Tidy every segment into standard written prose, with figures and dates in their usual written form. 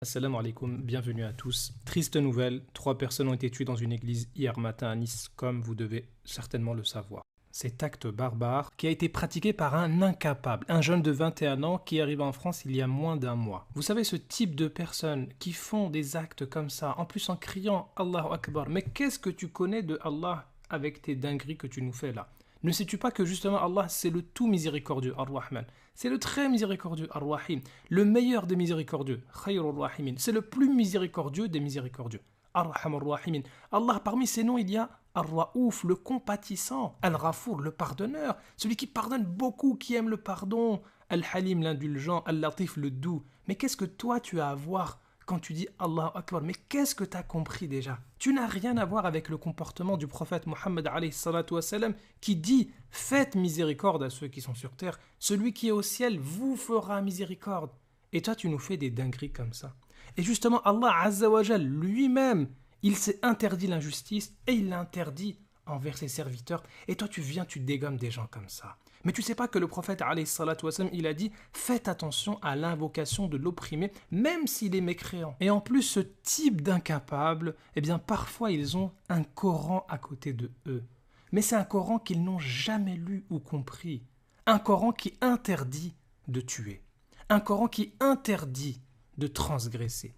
Assalamu alaikum, bienvenue à tous. Triste nouvelle, 3 personnes ont été tuées dans une église hier matin à Nice, comme vous devez certainement le savoir. Cet acte barbare qui a été pratiqué par un incapable, un jeune de 21 ans qui est arrivé en France il y a moins d'un mois. Vous savez, ce type de personnes qui font des actes comme ça, en plus en criant Allahu Akbar, mais qu'est-ce que tu connais de Allah avec tes dingueries que tu nous fais là? Ne sais-tu pas que justement Allah c'est le tout miséricordieux, Ar-Rahman, c'est le très miséricordieux, Ar-Rahim, le meilleur des miséricordieux, Khayrul Rahimin, c'est le plus miséricordieux des miséricordieux, Ar-Rahman Rahimin. Allah, parmi ses noms, il y a Ar-Raouf, le compatissant, Al-Ghafour, le pardonneur, celui qui pardonne beaucoup, qui aime le pardon, Al-Halim, l'indulgent, Al-Latif, le doux. Mais qu'est-ce que toi tu as à voir quand tu dis Allahu Akbar? Mais qu'est-ce que tu as compris déjà? Tu n'as rien à voir avec le comportement du prophète Mohammed alayhi salatu wassalam, qui dit « Faites miséricorde à ceux qui sont sur terre, celui qui est au ciel vous fera miséricorde. » Et toi tu nous fais des dingueries comme ça. Et justement Allah Azza wa Jal lui-même, il s'est interdit l'injustice et il l'a interdit envers ses serviteurs. Et toi tu viens, tu dégommes des gens comme ça. Mais tu sais pas que le prophète alayhi salatu wassalam, il a dit « Faites attention à l'invocation de l'opprimé, même s'il est mécréant. » Et en plus, ce type d'incapables, eh bien parfois ils ont un Coran à côté de eux. Mais c'est un Coran qu'ils n'ont jamais lu ou compris. Un Coran qui interdit de tuer. Un Coran qui interdit de transgresser.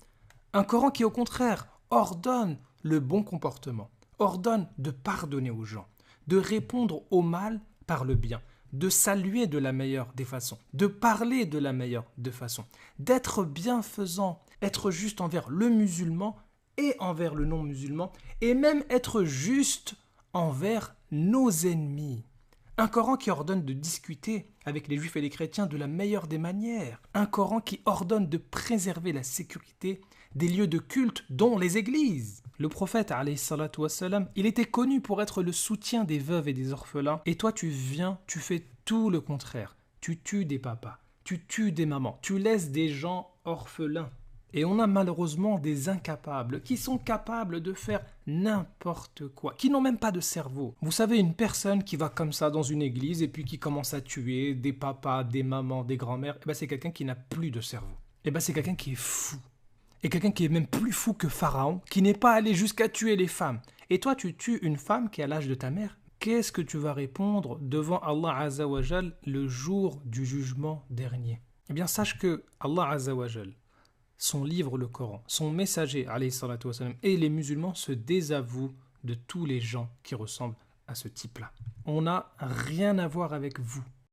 Un Coran qui au contraire ordonne le bon comportement, ordonne de pardonner aux gens, de répondre au mal par le bien, de saluer de la meilleure des façons, de parler de la meilleure des façons, d'être bienfaisant, être juste envers le musulman et envers le non-musulman, et même être juste envers nos ennemis. Un Coran qui ordonne de discuter avec les juifs et les chrétiens de la meilleure des manières. Un Coran qui ordonne de préserver la sécurité des lieux de culte, dont les églises. Le prophète, alayhi salatu wassalam, il était connu pour être le soutien des veuves et des orphelins. Et toi, tu viens, tu fais tout le contraire. Tu tues des papas, tu tues des mamans, tu laisses des gens orphelins. Et on a malheureusement des incapables qui sont capables de faire n'importe quoi, qui n'ont même pas de cerveau. Vous savez, une personne qui va comme ça dans une église et puis qui commence à tuer des papas, des mamans, des grands-mères, c'est quelqu'un qui n'a plus de cerveau. C'est quelqu'un qui est fou. Et quelqu'un qui est même plus fou que Pharaon, qui n'est pas allé jusqu'à tuer les femmes. Et toi, tu tues une femme qui a l'âge de ta mère. Qu'est-ce que tu vas répondre devant Allah Azza wa Jal le jour du jugement dernier? Eh bien, sache que Allah Azza wa Jal, son livre, le Coran, son messager, alayhi salatu wassalam, et les musulmans se désavouent de tous les gens qui ressemblent à ce type-là. On n'a rien à voir avec vous.